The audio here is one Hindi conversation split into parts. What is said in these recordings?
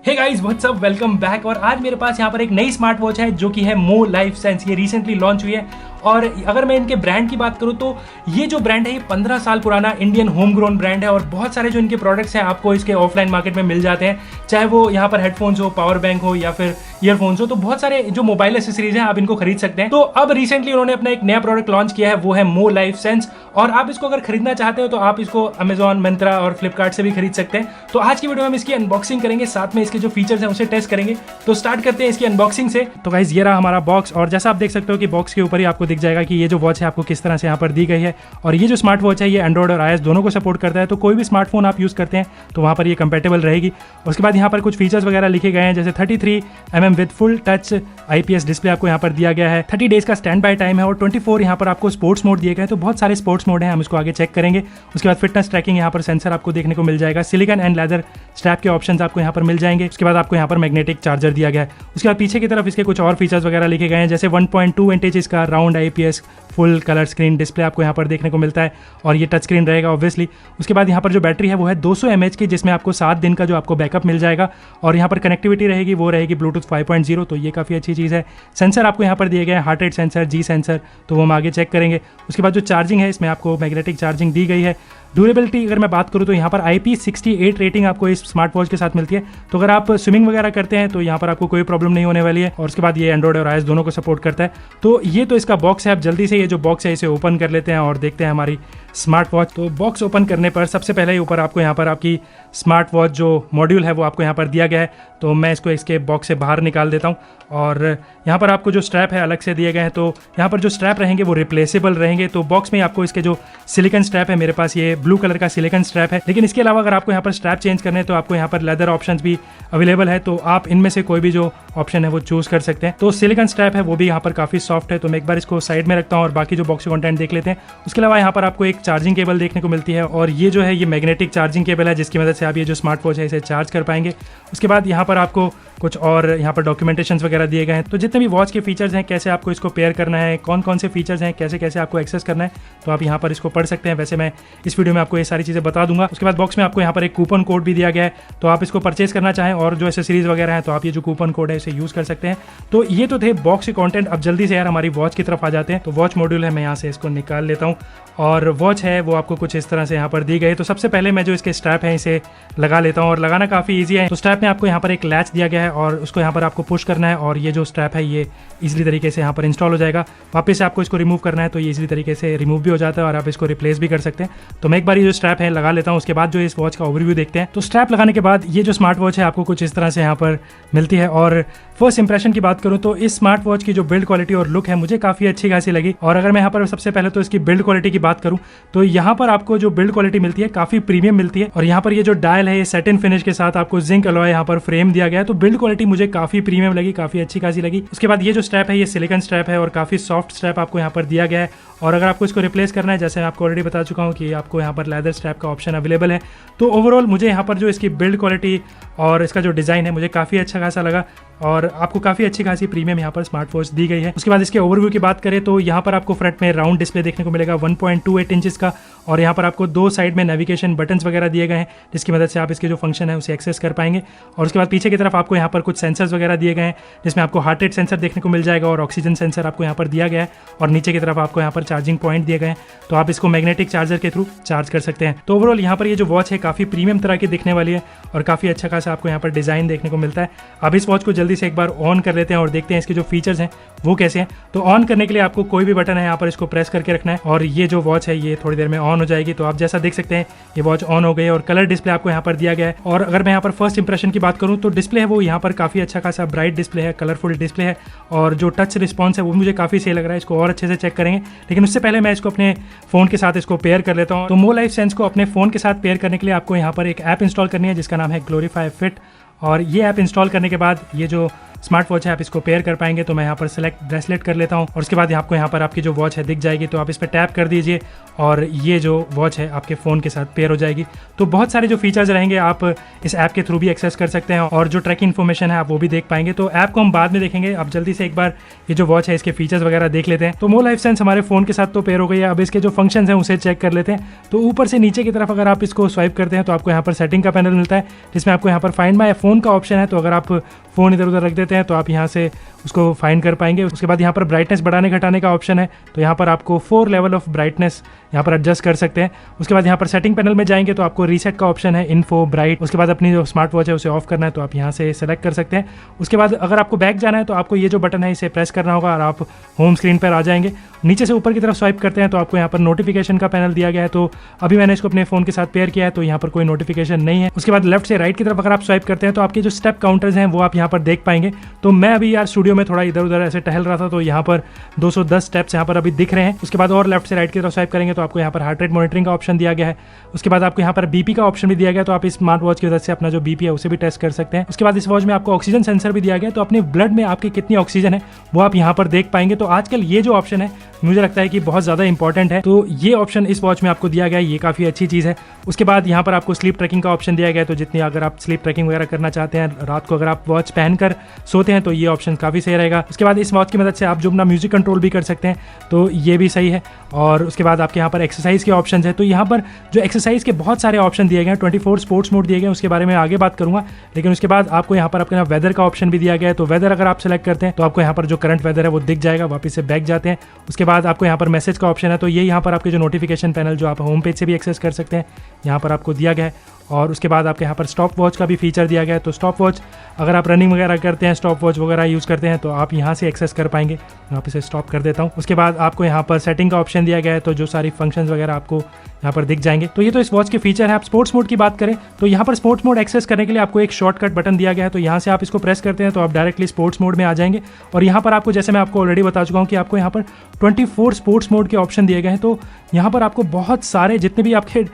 हे guys what's up, welcome back. और आज मेरे पास यहाँ पर एक नई स्मार्ट वॉच है जो कि है मो लाइफ सेंस। ये रिसेंटली लॉन्च हुई है और अगर मैं इनके ब्रांड की बात करूँ तो ये जो ब्रांड है ये 15 साल पुराना इंडियन होम ग्रोन ब्रांड है और बहुत सारे जो इनके प्रोडक्ट्स हैं आपको इसके ऑफलाइन मार्केट में मिल जाते हैं, चाहे वो यहाँ पर हेडफोन्स हो, पावर बैंक हो या फिर ईयरफोन्स हो। तो बहुत सारे जो मोबाइल एसेसरीज हैं आप इनको खरीद सकते हैं। तो अब रिसेंटली उन्होंने अपना एक नया प्रोडक्ट लॉन्च किया है, वो है मो लाइफ सेंस। और आप इसको अगर खरीदना चाहते हो तो आप इसको अमेजॉन, मिंत्रा और फ्लिपकार्ट से भी खरीद सकते हैं। तो आज की वीडियो में हम इसकी अनबॉक्सिंग करेंगे, साथ में इसके जो फीचर्स हैं उसे टेस्ट करेंगे। तो स्टार्ट करते हैं इसकी अनबॉक्सिंग से। तो गाइस ये रहा हमारा बॉक्स और जैसा आप देख सकते हो कि बॉक्स के ऊपर ही आपको दिख जाएगा कि ये जो वॉच है आपको किस तरह से यहाँ पर दी गई है। और ये जो स्मार्ट वॉच है ये एंड्रॉइड और iOS दोनों को सपोर्ट करता है, तो कोई भी स्मार्टफोन आप यूज़ करते हैं तो वहाँ पर ये कंपेटेबल रहेगी। उसके बाद यहाँ पर कुछ फीचर्स वगैरह लिखे गए हैं, जैसे 33mm with full touch IPS display आपको यहाँ पर दिया गया है। 30 डेज का स्टैंड बाय टाइम है और 24 यहाँ पर आपको स्पोर्ट्स मोड दिए गए हैं। तो बहुत सारे स्पोर्ट्स मोड हैं, हम इसको आगे चेक करेंगे। उसके बाद फिटनेस ट्रैकिंग यहाँ पर सेंसर आपको देखने को मिल जाएगा। सिलिकॉन एंड लेदर स्ट्रैप के ऑप्शंस आपको यहाँ पर मिल जाएंगे। उसके बाद आपको यहाँ पर मैग्नेटिक चार्जर दिया गया है। उसके बाद पीछे की तरफ इसके कुछ और फीचर्स वगैरह लिखे गए हैं, जैसे 1.2 इंच का round IPS full colour screen display आपको यहाँ पर देखने को मिलता है और ये टच स्क्रीन रहेगा ऑब्वियसली। उसके बाद यहाँ पर जो बैटरी है वो है 200 mAh की, जिसमें आपको 7 दिन का जो आपको बैकअप मिल जाएगा। और यहाँ पर कनेक्टिविटी रहेगी वो रहेगी ब्लूटूथ 5.0, तो ये काफ़ी अच्छी चीज़ है। सेंसर आपको यहाँ पर दिए गए हैं, heart rate sensor, G sensor, तो वो हम आगे चेक करेंगे। उसके बाद जो चार्जिंग है इसमें आपको मैग्नेटिक चार्जिंग दी गई है। ड्यूरेबिलिटी अगर मैं बात करूँ तो यहाँ पर IP68 रेटिंग आपको इस स्मार्ट वॉच के साथ मिलती है। तो अगर आप स्विमिंग वगैरह करते हैं तो यहाँ पर आपको कोई प्रॉब्लम नहीं होने वाली है। और उसके बाद ये एंड्रॉइड और iOS दोनों को सपोर्ट करता है। तो ये तो इसका बॉक्स है। आप जल्दी से ये जो बॉक्स है इसे ओपन कर लेते हैं और देखते हैं हमारी स्मार्ट वॉच। तो बॉक्स ओपन करने पर सबसे पहले ही ऊपर आपको यहाँ पर आपकी स्मार्ट वॉच जो मॉड्यूल है वो आपको यहाँ पर दिया गया है। तो मैं इसको इसके बॉक्स से बाहर निकाल देता हूँ और यहाँ पर आपको जो स्ट्रैप है अलग से दिए गए हैं। तो यहाँ पर जो स्ट्रैप रहेंगे वो रिप्लेसेबल रहेंगे। तो बॉक्स में आपको इसके जो सिलिकॉन स्ट्रैप है, मेरे पास ये ब्लू कलर का सिलिकॉन स्ट्रैप है, लेकिन इसके अलावा अगर आपको यहाँ पर स्ट्रैप चेंज करने हैं तो आपको यहाँ पर लेदर ऑप्शंस भी अवेलेबल है। तो आप इनमें से कोई भी जो ऑप्शन है वो चूज कर सकते हैं। तो सिलिकॉन स्ट्रैप है वो भी यहाँ पर काफ़ी सॉफ्ट है। तो मैं एक बार इसको साइड में रखता हूँ और बाकी जो बॉक्स कंटेंट देख लेते हैं। उसके अलावा यहाँ पर आपको एक चार्जिंग केबल देखने को मिलती है और ये जो है ये मैग्नेटिक चार्जिंग केबल है, जिसकी मदद से आप ये जो स्मार्ट वॉच है इसे चार्ज कर पाएंगे। उसके बाद यहाँ पर आपको कुछ और यहाँ पर डॉक्यूमेंटेशंस वगैरह दिए गए हैं। तो जितने भी वॉच के फीचर्स हैं, कैसे आपको इसको पेयर करना है, कौन कौन से फीचर्स हैं, कैसे कैसे आपको एक्सेस करना है, तो आप यहाँ पर इसको पढ़ सकते हैं। वैसे मैं इस वीडियो में आपको ये सारी चीज़ें बता दूंगा। उसके बाद बॉक्स में आपको यहाँ पर एक कूपन कोड भी दिया गया है। तो आप इसको परचेज करना चाहें और जो एसेसरीज वगैरह हैं तो आप ये जो कूपन कोड है इसे यूज़ कर सकते हैं। तो ये तो थे बॉक्स के कॉन्टेंट। अब जल्दी से यार हमारी वॉच की तरफ आ जाते हैं। तो वॉच मॉड्यूल है, मैं यहाँ से इसको निकाल लेता हूँ और वॉच है वो आपको कुछ इस तरह से यहाँ पर दी गई। तो सबसे पहले मैं जो इसके स्ट्रैप है इसे लगा लेता हूँ और लगाना काफ़ी ईजी है। तो स्ट्रैप में आपको यहाँ पर एक लैच दिया गया है और उसको यहाँ पर आपको पुश करना है और ये जो स्ट्रैप है ये इजीली तरीके से यहाँ पर इंस्टॉल हो जाएगा। वापस से आपको इसको रिमूव करना है तो ये इजीली तरीके से रिमूव भी हो जाता है और आप इसको रिप्लेस भी कर सकते हैं। तो मैं एक बार ये जो स्ट्रैप है लगा लेता हूँ, उसके बाद जो इस वॉच का ओवरव्यू देखते हैं। तो स्ट्रैप लगाने के बाद ये जो स्मार्ट वॉच है आपको कुछ इस तरह से यहाँ पर मिलती है। और फर्स्ट इंप्रेशन की बात करूँ तो इस स्मार्ट वॉच की जो बिल्ड क्वालिटी और लुक है मुझे काफ़ी अच्छी खासी लगी। और अगर मैं यहाँ पर सबसे पहले तो इसकी बिल्ड क्वालिटी की बात करूँ तो यहाँ पर आपको जो बिल्ड क्वालिटी मिलती है काफ़ी प्रीमियम मिलती है। और यहाँ पर ये जो डायल है ये सैटिन फिनिश के साथ आपको जिंक अलॉय यहाँ पर फ्रेम दिया गया है। तो बिल्ड क्वालिटी मुझे काफ़ी प्रीमियम लगी, काफ़ी अच्छी खासी लगी। उसके बाद ये जो स्ट्रैप है ये सिलिकॉन स्ट्रैप है और काफ़ी सॉफ्ट स्ट्रैप आपको यहाँ पर दिया गया है। और अगर आपको इसको रिप्लेस करना है, जैसे मैं आपको ऑलरेडी बता चुका हूँ कि आपको यहाँ पर लेदर स्ट्रैप का ऑप्शन अवेलेबल है। तो ओवरऑल मुझे यहाँ पर जो इसकी बिल्ड क्वालिटी और इसका जो डिज़ाइन है मुझे काफ़ी अच्छा खासा लगा और आपको काफ़ी अच्छी खासी प्रीमियम यहाँ पर स्मार्ट वॉच दी गई है। उसके बाद इसके ओवरव्यू की बात करें तो यहाँ पर आपको फ्रंट में राउंड डिस्प्ले देखने को मिलेगा 1.28 इंचेस का और यहाँ पर आपको दो साइड में नेविगेशन बटन्स वगैरह दिए गए हैं, जिसकी मदद से आप इसके जो फंक्शन है उसे एक्सेस कर पाएंगे। और उसके बाद पीछे की तरफ आपको यहाँ पर कुछ सेंसर्स वगैरह दिए गए हैं, जिसमें आपको हार्ट रेट सेंसर देखने को मिल जाएगा और ऑक्सीजन सेंसर आपको यहाँ पर दिया गया है। और नीचे की तरफ आपको यहाँ पर चार्जिंग पॉइंट दिए गए हैं, तो आप इसको मैग्नेटिक चार्जर के थ्रू चार्ज कर सकते हैं। तो ओवरऑल यहाँ पर ये जो वॉच है काफ़ी प्रीमियम तरह की दिखने वाली है और काफ़ी अच्छा खासा आपको यहाँ पर डिज़ाइन देखने को मिलता है। अब इस वॉच को जल्दी से एक बार ऑन कर लेते हैं और देखते हैं इसके जो फीचर्स हैं वो कैसे हैं। तो ऑन करने के लिए आपको कोई भी बटन है यहाँ पर इसको प्रेस करके रखना है और ये जो वॉच है ये थोड़ी देर में ऑन हो जाएगी। तो आप जैसा देख सकते हैं ये वॉच ऑन हो गई और कलर डिस्प्ले आपको यहाँ पर दिया गया है। और अगर मैं यहाँ पर फर्स्ट इंप्रेशन की बात करूँ तो डिस्प्ले है वो यहाँ पर काफ़ी अच्छा खासा ब्राइट डिस्प्ले है, कलरफुल डिस्प्ले है और जो टच रिस्पॉन्स है वो मुझे काफ़ी सही लग रहा है। इसको और अच्छे से चेक करेंगे, लेकिन उससे पहले मैं इसको अपने फ़ोन के साथ इसको पेयर कर लेता हूँ। तो मो लाइफ सेंस को अपने फ़ोन के साथ पेयर करने के लिए आपको यहाँ पर एक ऐप इंस्टॉल करनी है जिसका नाम है ग्लोरीफाई फिट। और ये ऐप इंस्टॉल करने के बाद ये जो स्मार्ट वॉच है आप इसको पेयर कर पाएंगे। तो मैं यहाँ पर सेलेक्ट ब्रेसलेट कर लेता हूँ और उसके बाद आपको यहाँ पर आपकी जो वॉच है दिख जाएगी। तो आप इस पर टैप कर दीजिए और ये जो वॉच है आपके फ़ोन के साथ पेयर हो जाएगी। तो बहुत सारे जो फीचर्स रहेंगे आप इस ऐप के थ्रू भी एक्सेस कर सकते हैं और जो ट्रैकिंग इन्फॉर्मेशन है आप वो भी देख पाएंगे। तो ऐप को हम बाद में देखेंगे, आप जल्दी से एक बार ये जो वॉच है इसके फीचर्स वगैरह देख लेते हैं। तो मो लाइफ सेंस हमारे फ़ोन के साथ तो पेयर हो गई है। अब इसके जो फंक्शंस हैं उसे चेक कर लेते हैं। तो ऊपर से नीचे की तरफ अगर आप इसको स्वाइप करते हैं तो आपको यहाँ पर सेटिंग का पैनल मिलता है, जिसमें आपको यहाँ पर फाइंड माय फ़ोन का ऑप्शन है। तो अगर आप फ़ोन इधर उधर रख देते हैं तो आप यहाँ से उसको फाइंड कर पाएंगे। उसके बाद यहाँ पर ब्राइटनेस बढ़ाने घटाने का ऑप्शन है, तो यहाँ पर आपको 4 लेवल ऑफ ब्राइटनेस यहाँ पर एडजस्ट कर सकते हैं। उसके बाद यहाँ पर सेटिंग पैनल में जाएंगे तो आपको रीसेट का ऑप्शन है, इन्फो, ब्राइट। उसके बाद अपनी जो स्मार्ट वॉच है उसे ऑफ करना है तो आप यहाँ से सेलेक्ट कर सकते हैं। उसके बाद अगर आपको बैक जाना है तो आपको ये जो बटन है इसे प्रेस करना होगा और आप होम स्क्रीन पर आ जाएंगे। नीचे से ऊपर की तरफ स्वाइप करते हैं तो आपको यहाँ पर नोटिफिकेशन का पैनल दिया गया है। तो अभी मैंने इसको अपने फ़ोन के साथ पेयर किया है तो यहाँ पर कोई नोटिफिकेशन नहीं है। उसके बाद लेफ्ट से राइट की तरफ अगर आप स्वाइप करते हैं तो आपके जो स्टेप काउंटर्स हैं वो आप यहाँ पर देख पाएंगे। तो मैं अभी यार स्टूडियो में थोड़ा इधर उधर ऐसे टहल रहा था तो यहाँ पर 210 स्टेप्स यहाँ पर अभी दिख रहे हैं। उसके बाद और लेफ्ट से राइट की तरफ स्वाइप करेंगे तो आपको यहाँ पर हार्ट रेट मॉनिटरिंग का ऑप्शन दिया गया है। उसके बाद आपको यहाँ पर बीपी का ऑप्शन भी दिया गया है, तो आप इस स्मार्ट वॉच की वजह से अपना जो बीपी है उसे भी टेस्ट कर सकते हैं। उसके बाद इस वॉच में आपको ऑक्सीजन सेंसर भी दिया गया है, तो अपने ब्लड में आपकी कितनी ऑक्सीजन है वो आप यहाँ पर देख पाएंगे। तो आजकल ये जो ऑप्शन है मुझे लगता है कि बहुत ज़्यादा इंपॉर्टेंट है, तो ये ऑप्शन इस वॉच में आपको दिया गया है, ये काफ़ी अच्छी चीज़ है। उसके बाद यहाँ पर आपको स्लीप ट्रैकिंग का ऑप्शन दिया गया है, तो जितनी अगर आप स्लीप ट्रैकिंग वगैरह करना चाहते हैं रात को अगर आप वॉच पहनकर सोते हैं तो ये ऑप्शन काफ़ी सही रहेगा। उसके बाद इस वॉच की मदद से आप जो अपना म्यूजिक कंट्रोल भी कर सकते हैं, तो ये भी सही है। और उसके बाद आपके यहाँ पर एक्सरसाइज के ऑप्शन है, तो यहाँ पर जो एक्सरसाइज के बहुत सारे ऑप्शन दिए गए हैं, 24 स्पोर्ट्स मोड दिए गए हैं, उसके बारे में आगे बात करूँगा। लेकिन उसके बाद आपको यहाँ पर अपना वेदर का ऑप्शन भी दिया गया है, तो वेदर अगर आप सेलेक्ट करते हैं तो आपको यहाँ पर जो करंट वेदर है वो दिख जाएगा। वापस से बैक जाते हैं, उसके बाद आपको यहाँ पर मैसेज का ऑप्शन है, तो ये यहाँ पर आपके जो नोटिफिकेशन पैनल जो आप होम पेज से भी एक्सेस कर सकते हैं यहाँ पर आपको दिया गया है। और उसके बाद आपके यहाँ पर स्टॉप वॉच का भी फीचर दिया गया है, तो स्टॉप वॉच अगर आप रनिंग वगैरह करते हैं, स्टॉप वॉच वगैरह यूज़ करते हैं तो आप यहाँ से एक्सेस कर पाएंगे। यहाँ पे से स्टॉप कर देता हूँ। उसके बाद आपको यहाँ पर सेटिंग का ऑप्शन दिया गया है, तो जो सारी फंक्शंस वगैरह आपको यहाँ पर दिख जाएंगे। तो ये तो इस वॉच के फीचर है। आप स्पोर्ट्स मोड की बात करें तो यहाँ पर स्पोर्ट्स मोड एक्सेस करने के लिए आपको एक शॉर्टकट बटन दिया गया है, तो यहाँ से आप इसको प्रेस करते हैं तो आप डायरेक्टली स्पोर्ट्स मोड में आ जाएंगे। और यहाँ पर आपको, जैसे मैं आपको ऑलरेडी बता चुका हूँ कि आपको यहाँ पर 24 स्पोर्ट्स मोड के ऑप्शन दिए गए हैं, तो यहाँ पर आपको बहुत सारे जितने भी आपके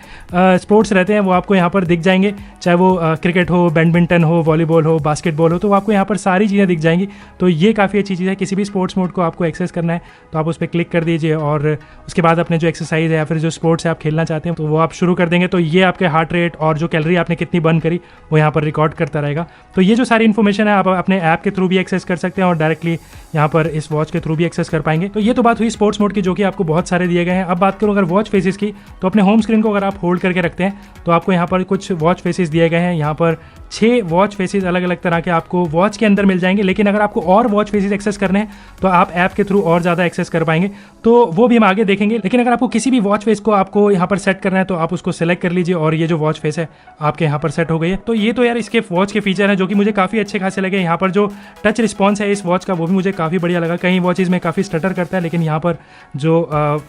स्पोर्ट्स रहते हैं वो आपको यहाँ पर दिख जाएंगे, चाहे वो क्रिकेट हो, बैडमिंटन हो, वॉलीबॉल हो, बास्केटबॉल हो, तो आपको यहाँ पर सारी चीज़ें दिख जाएंगी। तो ये काफ़ी अच्छी चीज़ है। किसी भी स्पोर्ट्स मोड को आपको एक्सेस करना है तो आप उस पर क्लिक कर दीजिए और उसके बाद अपने जो एक्सरसाइज है या फिर जो स्पोर्ट्स है आप खेलना चाहते हैं तो वो आप शुरू कर देंगे। तो ये आपके हार्ट रेट और जो कैलोरी आपने कितनी बर्न करी वो यहाँ पर रिकॉर्ड करता रहेगा। तो ये जो सारी इन्फॉर्मेशन है आप अपने ऐप के थ्रू भी एक्सेस कर सकते हैं और डायरेक्टली यहाँ पर इस वॉच के थ्रू भी एक्सेस कर पाएंगे। तो ये तो बात हुई स्पोर्ट्स मोड की, जो कि आपको बहुत सारे दिए गए हैं। अब बात करूँ अगर वॉच फेसेस की, तो अपने होम स्क्रीन को अगर आप होल्ड करके रखते हैं तो आपको यहाँ पर कुछ वॉच फेसेस दिए गए हैं। यहाँ पर 6 वॉच फेसेस अलग अलग तरह के आपको वॉच के अंदर मिल जाएंगे, लेकिन अगर आपको और वॉच फेसेस एक्सेस करने हैं तो आप ऐप के थ्रू और ज़्यादा एक्सेस कर पाएंगे, तो वो भी हम आगे देखेंगे। लेकिन अगर आपको किसी भी वॉच फेस को आपको यहाँ पर सेट करना है तो आप उसको सेलेक्ट कर लीजिए और ये जो वॉच फेस है आपके यहाँ पर सेट हो गई है। तो ये तो यार इसके वॉच के फीचर हैं जो कि मुझे काफ़ी अच्छे खासे लगे। यहाँ पर जो टच रिस्पॉन्स है इस वॉच का वो भी मुझे काफ़ी बढ़िया लगा। कई वॉचेज में काफ़ी स्टटर करता है, लेकिन यहाँ पर जो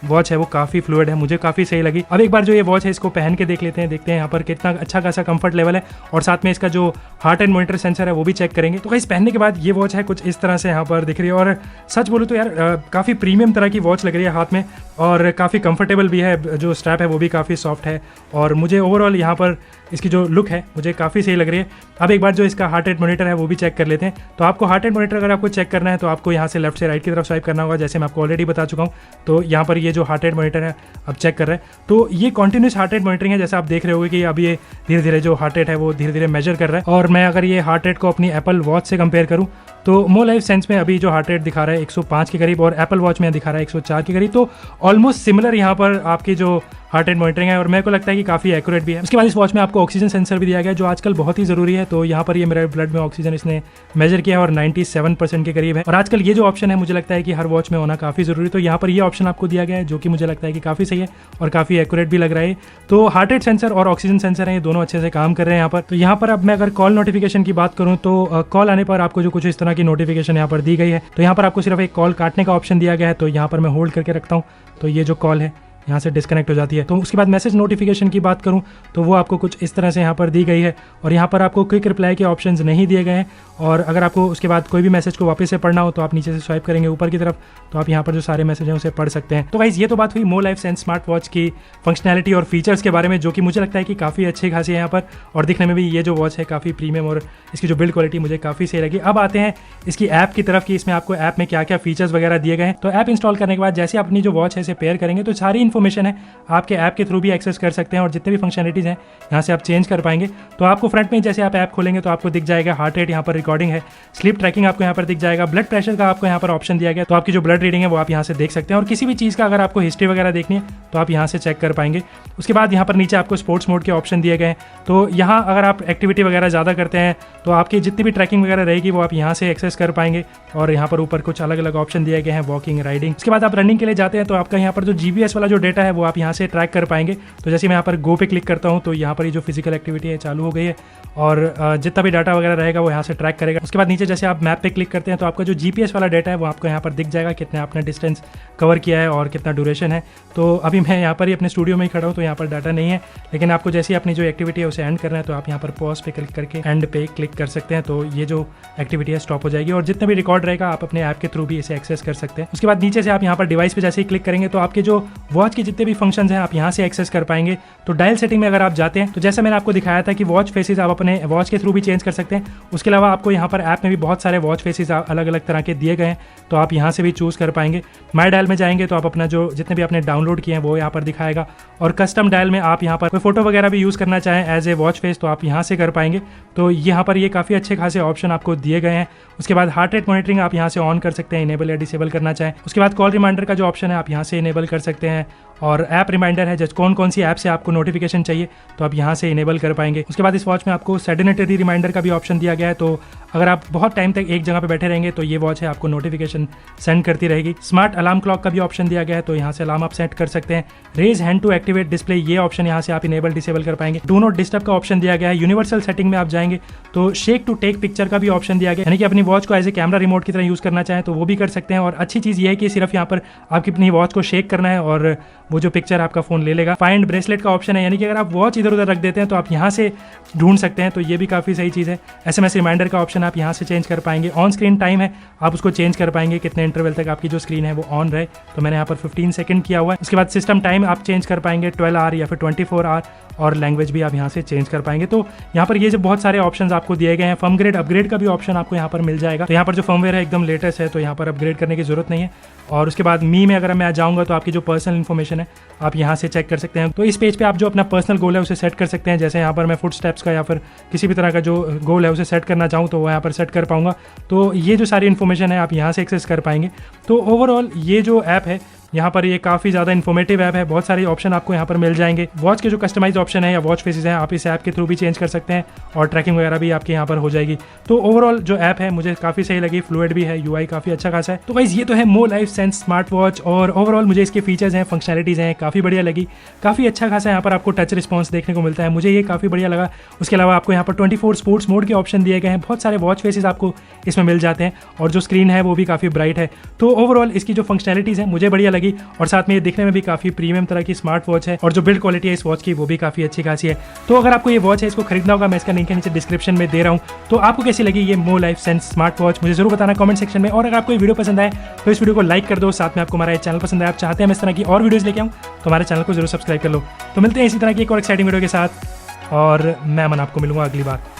वॉच है वो काफ़ी फ्लूइड है, मुझे काफ़ी सही लगी। अब एक बार जो ये वॉच है इसको पहन के देख लेते हैं, देखते हैं यहाँ पर कितना अच्छा खासा कंफर्ट लेवल है और साथ में इसका जो हार्ट एंड मॉनिटर सेंसर है वो भी चेक करेंगे। तो गाइस पहनने के बाद ये वॉच है कुछ इस तरह से यहाँ पर दिख रही है और सच बोलूँ तो यार काफ़ी प्रीमियम तरह की वॉच लग रही है हाथ में और काफ़ी कंफर्टेबल भी है। जो स्ट्रैप है वो भी काफ़ी सॉफ्ट है और मुझे ओवरऑल यहाँ पर इसकी जो लुक है मुझे काफ़ी सही लग रही है। अब एक बार जो इसका हार्ट रेट मॉनिटर है वो भी चेक कर लेते हैं। तो आपको हार्ट रेट मॉनिटर अगर आपको चेक करना है तो आपको यहाँ से लेफ्ट से राइट की तरफ स्वाइप करना होगा, जैसे मैं आपको ऑलरेडी बता चुका हूँ। तो यहाँ पर ये जो हार्ट रेट मॉनिटर है अब चेक कर रहा है, तो ये कॉन्टिन्यूस हार्ट रेट मॉनिटरिंग है। जैसे आप देख रहे होगे कि अब ये धीरे धीरे जो हार्ट रेट है वो धीरे धीरे मेजर कर रहा है। और मैं अगर ये हार्ट रेट को अपनी एप्पल वॉच से कंपेयर करूँ तो मो लाइफ सेंस में अभी जो हार्ट रेट दिखा रहा है 105 के करीब और एप्पल वॉच में दिखा रहा है 104 के करीब, तो ऑलमोस्ट सिमिलर यहाँ पर आपकी जो हार्ट रेट मॉनिटरिंग है और मेरे को लगता है कि काफ़ी एक्यूरेट भी है। उसके बाद इस वॉच में आपको ऑक्सीजन सेंसर भी दिया गया है जो आजकल बहुत ही ज़रूरी है। तो यहाँ पर ये मेरे ब्लड में ऑक्सीजन इसने मेजर किया है और 97% के करीब है। और आजकल ये जो ऑप्शन है मुझे लगता है कि हर वॉच में होना काफ़ी ज़रूरी है, तो यहाँ पर ये ऑप्शन आपको दिया गया है जो कि मुझे लगता है कि काफ़ी सही है और काफ़ी एक्यूरेट भी लग रहा है। तो हार्ट रेट सेंसर और ऑक्सीजन सेंसर है, ये दोनों अच्छे से काम कर रहे हैं यहाँ पर। तो यहाँ पर अब मैं अगर कॉल नोटिफिकेशन की बात करूँ तो कॉल आने पर आपको जो कुछ इस तरह की नोटिफिकेशन यहाँ पर दी गई है। तो यहाँ पर आपको सिर्फ एक कॉल काटने का ऑप्शन दिया गया है, तो यहाँ पर मैं होल्ड करके रखता हूँ तो ये जो कॉल है यहाँ से डिस्कनेक्ट हो जाती है। तो उसके बाद मैसेज नोटिफिकेशन की बात करूँ तो वो आपको कुछ इस तरह से यहाँ पर दी गई है, और यहाँ पर आपको क्विक रिप्लाई के ऑप्शंस नहीं दिए गए हैं। और अगर आपको उसके बाद कोई भी मैसेज को वापस से पढ़ना हो तो आप नीचे से स्वाइप करेंगे ऊपर की तरफ, तो आप यहाँ पर जो सारे मैसेज हैं उसे पढ़ सकते हैं। तो गाइस ये तो बात हुई more life sense smart watch की फंक्शनैलिटी और फीचर्स के बारे में, जो कि मुझे लगता है कि काफ़ी अच्छी खासी है यहाँ पर, और दिखने में भी ये जो वॉच है काफ़ी प्रीमियम और इसकी जो बिल्ड क्वालिटी मुझे काफ़ी सही लगी। अब आते हैं इसकी ऐप की तरफ कि इसमें आपको ऐप में क्या क्या फीचर्स वगैरह दिए गए हैं। तो ऐप इंस्टॉल करने के बाद जैसे आप अपनी जो वॉच है इसे पेयर करेंगे तो सारी इन्फॉर्मेशन है आपके ऐप के थ्रू भी एक्सेस कर सकते हैं, और जितने भी फंक्शनलिटीज़ हैं यहाँ से आप चेंज कर पाएंगे। तो आपको फ्रंट में जैसे आप ऐप खोलेंगे तो आपको दिख जाएगा हार्ट रेट, यहाँ पर रिकॉर्डिंग है, स्लीप ट्रैकिंग आपको यहाँ पर दिख जाएगा, ब्लड प्रेशर का आपको यहाँ पर ऑप्शन दिया गया, तो आपकी जो ब्लड रीडिंग है वो आप यहाँ से देख सकते हैं, और किसी भी चीज़ का अगर आपको हिस्ट्री वगैरह देखनी है तो आप यहाँ से चेक कर पाएंगे। उसके बाद यहाँ पर नीचे आपको स्पोर्ट्स मोड के ऑप्शन दिए गए हैं, तो यहाँ अगर आप एक्टिविटी वगैरह ज़्यादा करते हैं तो आपकी जितनी भी ट्रैकिंग वगैरह रहेगी वो आप यहाँ से एक्सेस कर पाएंगे, और यहाँ पर ऊपर कुछ अलग अलग ऑप्शन दिए गए हैं, वॉकिंग, राइडिंग। उसके बाद आप रनिंग के लिए जाते हैं तो आपका यहाँ पर जो जीपीएस वाला जो डेटा है वो आप यहाँ से ट्रैक कर पाएंगे। तो जैसे मैं यहाँ पर गो पे क्लिक करता हूँ तो यहाँ पर ये जो फिजिकल एक्टिविटी है चालू हो गई है, और जितना भी डाटा वगैरह रहेगा वो यहाँ से ट्रैक करेगा। उसके बाद नीचे जैसे आप मैप पे क्लिक करते हैं तो आपका जो जीपीएस वाला डेटा है वो आपको यहाँ पर दिख जाएगा, कितना आपने डिस्टेंस कवर किया है और कितना ड्यूरेशन है। तो अभी मैं यहाँ पर ही अपने स्टूडियो में ही खड़ा हूँ तो यहाँ पर डाटा नहीं है, लेकिन आपको जैसे ही अपनी जो एक्टिविटी है उसे एंड करना है तो आप यहाँ पर पॉज पे क्लिक करके एंड पे क्लिक कर सकते हैं, तो ये जो एक्टिविटी है स्टॉप हो जाएगी, और जितना भी रिकॉर्ड रहेगा आप अपने ऐप के थ्रू भी इसे एक्सेस कर सकते हैं। उसके बाद नीचे से आप यहाँ पर डिवाइस पे जैसे ही क्लिक करेंगे तो आपके जो वॉच के जितने भी फंक्शंस हैं आप यहाँ से एक्सेस कर पाएंगे। तो डायल सेटिंग में अगर आप जाते हैं तो जैसा मैंने आपको दिखाया था कि वॉच फेसेस आप अपने वॉच के थ्रू भी चेंज कर सकते हैं। उसके अलावा आपको यहाँ पर ऐप में भी बहुत सारे वॉच फेसेस अलग अलग तरह के दिए गए हैं, तो आप यहाँ से भी चूज़ कर पाएंगे। माई डायल में जाएंगे तो आप अपना जो जितने भी आपने डाउनलोड किए हैं वो यहाँ पर दिखाएगा, और कस्टम डायल में आप यहाँ पर कोई फोटो वगैरह भी यूज़ करना चाहें एज ए वॉच फेस तो आप यहाँ से कर पाएंगे। तो यहाँ पर ये काफ़ी अच्छे खासे ऑप्शन आपको दिए गए हैं। उसके बाद हार्ट रेट मॉनिटरिंग आप यहाँ से ऑन कर सकते हैं, इनेबल या डिसेबल करना चाहें। उसके बाद कॉल रिमाइंडर का जो ऑप्शन है आप यहाँ से इनेबल कर सकते हैं, और ऐप रिमाइंडर है, जैसे कौन सी ऐप से आपको नोटिफिकेशन चाहिए तो आप यहाँ से इनेबल कर पाएंगे। उसके बाद इस वॉच में आपको सेडेनिटरी रिमाइंडर का भी ऑप्शन दिया गया है, तो अगर आप बहुत टाइम तक एक जगह पे बैठे रहेंगे तो ये वॉच है आपको नोटिफिकेशन सेंड करती रहेगी। स्मार्ट अलार्म क्लॉक का भी ऑप्शन दिया गया है, तो यहाँ से अलार्म आप सेट कर सकते हैं। Raise hand to activate display, ये ऑप्शन यहाँ से आप इनेबल डिसेबल कर पाएंगे। डू नॉट डिस्टर्ब का ऑप्शन दिया गया है। यूनिवर्सल सेटिंग में आप जाएंगे तो शेक टू टेक पिक्चर का भी ऑप्शन दिया गया, यानी कि अपनी वॉच को एज ए कैमरा रिमोट की तरह यूज़ करना चाहें तो वो भी कर सकते हैं। और अच्छी चीज़ ये है कि सिर्फ यहाँ पर आपकी अपनी वॉच को शेक करना है और वो जो पिक्चर आपका फ़ोन ले लेगा। फाइंड ब्रेसलेट का ऑप्शन है, यानी कि अगर आप वॉच इधर उधर रख देते हैं तो आप यहाँ से ढूंढ सकते हैं, तो ये भी काफ़ी सही चीज़ है। SMS रिमाइंडर का ऑप्शन आप यहाँ से चेंज कर पाएंगे। ऑन स्क्रीन टाइम है, आप उसको चेंज कर पाएंगे कितने इंटरवल तक आपकी जो स्क्रीन है वो ऑन रहे, तो मैंने यहाँ पर 15 सेकंड किया हुआ है। उसके बाद सिस्टम टाइम आप चेंज कर पाएंगे 12 आवर या फिर 24 आवर, और लैंग्वेज भी आप यहाँ से चेंज कर पाएंगे। तो यहाँ पर ये जो बहुत सारे ऑप्शंस आपको दिए गए हैं। फर्मग्रेड अपग्रेड का भी ऑप्शन आपको यहाँ पर मिल जाएगा, तो यहाँ पर जो फर्मवेयर है एकदम लेटेस्ट है, तो यहाँ पर अपग्रेड करने की जरूरत नहीं है। और उसके बाद मी में अगर मैं जाऊँगा तो आपकी जो पर्सनल इन्फॉर्मेशन है आप यहाँ से चेक कर सकते हैं। तो इस पेज पे आप जो अपना पर्सनल गोल है उसे सेट कर सकते हैं, जैसे यहाँ पर मैं फुट स्टेप्स का या फिर किसी भी तरह का जो गोल है उसे सेट करना चाहूँ तो वो यहाँ पर सेट कर पाऊँगा। तो ये जो सारी इन्फॉर्मेशन है आप यहाँ से एक्सेस कर पाएंगे। तो ओवरऑल ये जो ऐप है यहाँ पर ये काफ़ी ज़्यादा इन्फॉर्मेटिव ऐप है, बहुत सारे ऑप्शन आपको यहाँ पर मिल जाएंगे। वॉच के जो कस्टमाइज ऑप्शन है या वॉच फेसेस हैं आप इस ऐप के थ्रू भी चेंज कर सकते हैं, और ट्रैकिंग वगैरह भी आपके यहाँ पर हो जाएगी। तो ओवरऑल जो ऐप है मुझे काफ़ी सही लगी, फ्लूइड भी है, UI काफ़ी अच्छा खासा है। तो गाइस ये तो है more life sense smart watch, और ओवरऑल मुझे इसके फीचर्स हैं, फंक्शनैलिटीज़ हैं, काफ़ी बढ़िया लगी। काफ़ी अच्छा खासा यहाँ पर आपको टच रिस्पॉन्स देखने को मिलता है, मुझे ये काफ़ी बढ़िया लगा। उसके अलावा आपको यहाँ पर 24 स्पोर्ट्स मोड के ऑप्शन दिए गए हैं, बहुत सारे वॉच फेसेस आपको इसमें मिल जाते हैं, और जो स्क्रीन है वो भी काफ़ी ब्राइट है। तो ओवरऑल इसकी जो फंक्शनैलिटीज़ है मुझे बढ़िया लगी, और साथ में ये दिखने में भी काफ़ी प्रीमियम तरह की स्मार्ट वॉच है, और जो बिल्ड क्वालिटी है इस वॉच की वो भी काफ़ी अच्छी खासी है। तो अगर आपको ये वॉच है इसको खरीदना होगा, मैं इसका लिंक नीचे डिस्क्रिप्शन में दे रहा हूँ। तो आपको कैसी लगी ये more life sense smart watch मुझे जरूर बताना कमेंट सेक्शन में, और अगर आपको ये वीडियो पसंद आए तो इस वीडियो को लाइक कर दो। साथ में आपको हमारा चैनल पसंद है, आप चाहते हैं मैं इस तरह की और वीडियोज़ लेके आऊँ तो हमारे चैनल को जरूर सब्सक्राइब कर लो। तो मिलते हैं इसी तरह की एक और एक्साइटिंग वीडियो के साथ, और मैं आपको मिलूंगा अगली बार।